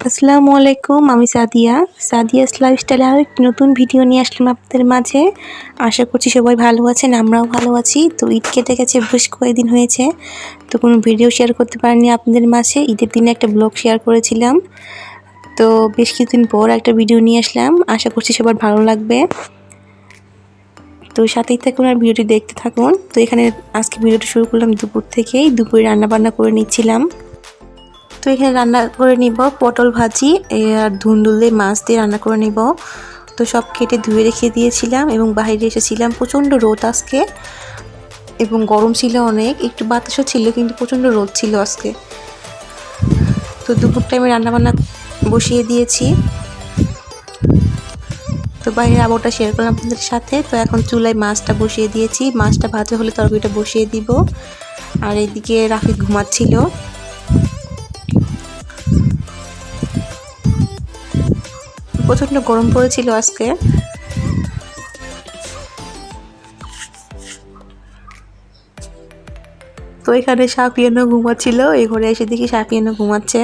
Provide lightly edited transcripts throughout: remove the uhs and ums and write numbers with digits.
আসসালামু আলাইকুম, আমি সাদিয়াস লাইফস্টাইলে আরও একটি নতুন ভিডিও নিয়ে আসলাম আপনাদের মাঝে। আশা করছি সবাই ভালো আছেন, আমরাও ভালো আছি। তো ঈদ কেটে গেছে, বেশ কয়েকদিন হয়েছে, তো কোনো ভিডিও শেয়ার করতে পারিনি আপনাদের মাঝে। ঈদের দিনে একটা ব্লগ শেয়ার করেছিলাম, তো বেশ কিছুদিন পর একটা ভিডিও নিয়ে আসলাম। আশা করছি সবার ভালো লাগবে, তো সাথেই থাকুন আর ভিডিওটি দেখতে থাকুন। তো এখানে আজকে ভিডিওটি শুরু করলাম দুপুর থেকেই। দুপুরে রান্নাবান্না করে নিচ্ছিলাম। তো এখানে রান্না করে নিব পটল ভাজি আর ধুন্দুলে মাছ দিয়ে রান্না করে নিব। তো সব কেটে ধুয়ে রেখে দিয়েছিলাম এবং বাইরে এসেছিলাম। প্রচণ্ড রোদ আজকে এবং গরম ছিল অনেক, একটু বাতাসও ছিল, কিন্তু প্রচণ্ড রোদ ছিল আজকে। তো দুপুর টাইমে রান্নাবান্না বসিয়ে দিয়েছি। তো বাইরের আবহাওয়াটা শেয়ার করলাম আপনাদের সাথে। তো এখন চুলায় মাছটা বসিয়ে দিয়েছি, মাছটা ভাজা হলে তরকারিটা বসিয়ে দিব। আর এদিকে রাফিক ঘুমাচ্ছিল। প্রচণ্ড গরম পড়েছিল আজকে। তো এখানে সাপিয়ানো ঘুমাচ্ছিল, এই ঘরে এসে দেখি সাপিয়ানো ঘুমাচ্ছে।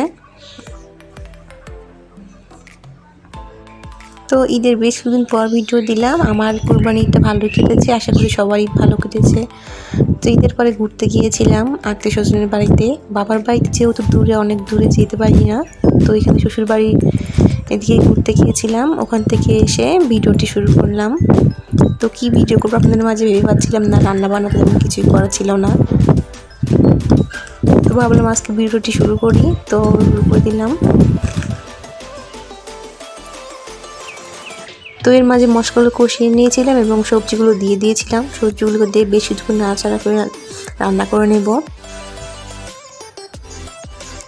তো ঈদের বেশ কিছুদিন পর ভিডিও দিলাম। আমার কুরবানিটা ভালো কেটেছে, আশা করি সবারই ভালো কেটেছে। তো ঈদের পরে ঘুরতে গিয়েছিলাম আত্মীয় স্বজনের বাড়িতে। বাবার বাড়িতে যেহেতু দূরে, অনেক দূরে যেতে পারি না, তো এখানে শ্বশুর বাড়ি এদিকে ঘুরতে গিয়েছিলাম। ওখান থেকে এসে ভিডিওটি শুরু করলাম। তো কি ভিডিও করবো আপনাদের মাঝে ভেবে পাচ্ছিলাম না, রান্না বান্না তেমন কিছুই করা ছিল না। তো ভাবলাম আজকে ভিডিওটি শুরু করি, তো শুরু করে দিলাম। তো এর মাঝে মশলাগুলো কষিয়ে নিয়েছিলাম এবং সবজিগুলো দিয়ে দিয়েছিলাম। সবজিগুলো দিয়ে বেশি কিছুক্ষণ নাড়াচাড়া করে রান্না করে নেব।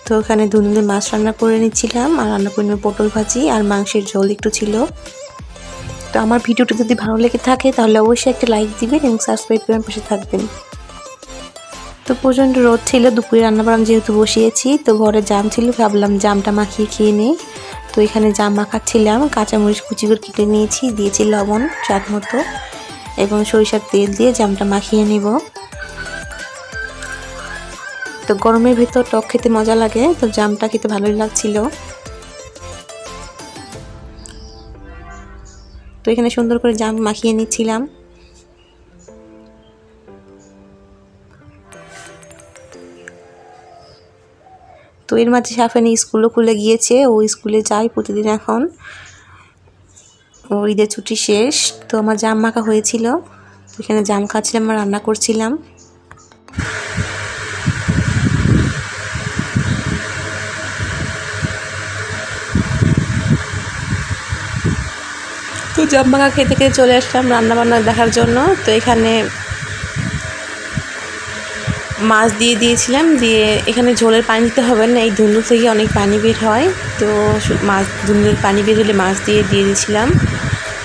তো ওখানে ধুন্দুলে মাছ রান্না করে নিচ্ছিলাম আর রান্না করে নেব পটল ভাজি আর মাংসের ঝোল একটু ছিল। তো আমার ভিডিওটা যদি ভালো লেগে থাকে তাহলে অবশ্যই একটা লাইক দিবেন এবং সাবস্ক্রাইব করে পাশে থাকবেন। তো প্রচণ্ড রোদ ছিল, দুপুরে রান্নাবান্না যেহেতু বসিয়েছি, তো ঘরে জাম ছিল, ভাবলাম জামটা মাখিয়ে খেয়ে নিই। তো এখানে জাম মাখাচ্ছিলাম, কাঁচামরিচ কুচি করে কেটে নিয়েছি, দিয়েছি লবণ স্বাদ মতো এবং সরিষার তেল দিয়ে জামটা মাখিয়ে নিব। তো গরমের ভেতর টক খেতে মজা লাগে, তো জামটা খেতে ভালোই লাগছিল। তো এখানে সুন্দর করে জাম মাখিয়ে নিচ্ছিলাম। তো এর মাঝে সাফানি স্কুলও খুলে গিয়েছে, ও স্কুলে যায় প্রতিদিন এখন। ও ঈদের ছুটি শেষ। তো আমার জাম মাখা হয়েছিল, তো এখানে জাম খাচ্ছিলাম আর রান্না করছিলাম। তো জাম মাখা খেতে খেতে চলে আসলাম রান্নাবান্না দেখার জন্য। তো এখানে মাছ দিয়ে দিয়েছিলাম, দিয়ে এখানে ঝোলের পানি দিতে হবে না, এই ধুন্দুল থেকে অনেক পানি বের হয়। তো মাছ ধুন্দুলের পানি বের হলে মাছ দিয়ে দিয়েছিলাম।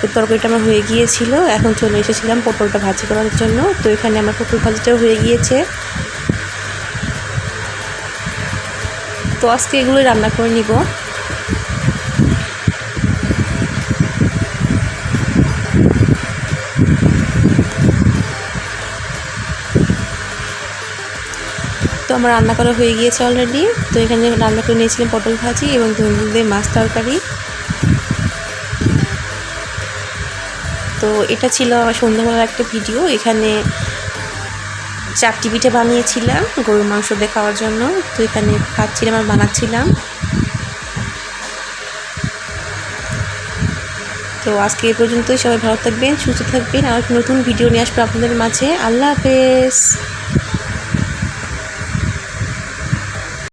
তো তরকারিটা আমার হয়ে গিয়েছিল, এখন চলে এসেছিলাম পটলটা ভাজি করার জন্য। তো এখানে আমার পটল ভাজিটাও হয়ে গিয়েছে। তো আজকে এগুলোই রান্না করে নিব। তো আমার রান্না করা হয়ে গিয়েছে অলরেডি। তো এখানে রান্না করে নিয়েছিলাম পটল ভাজি এবং ধুন্দুল দিয়ে মাছ তরকারি। তো এটা ছিল আমার সন্ধ্যাবেলার একটা ভিডিও। এখানে চাপটি পিঠে বানিয়েছিলাম গরুর মাংস দিয়ে খাওয়ার জন্য। তো এখানে খাচ্ছিলাম আর বানাচ্ছিলাম। তো আজকে এই পর্যন্তই। সবাই ভালো থাকবেন, সুস্থ থাকবেন। আর নতুন ভিডিও নিয়ে আসবো আপনাদের মাঝে। আল্লাহ হাফেজ।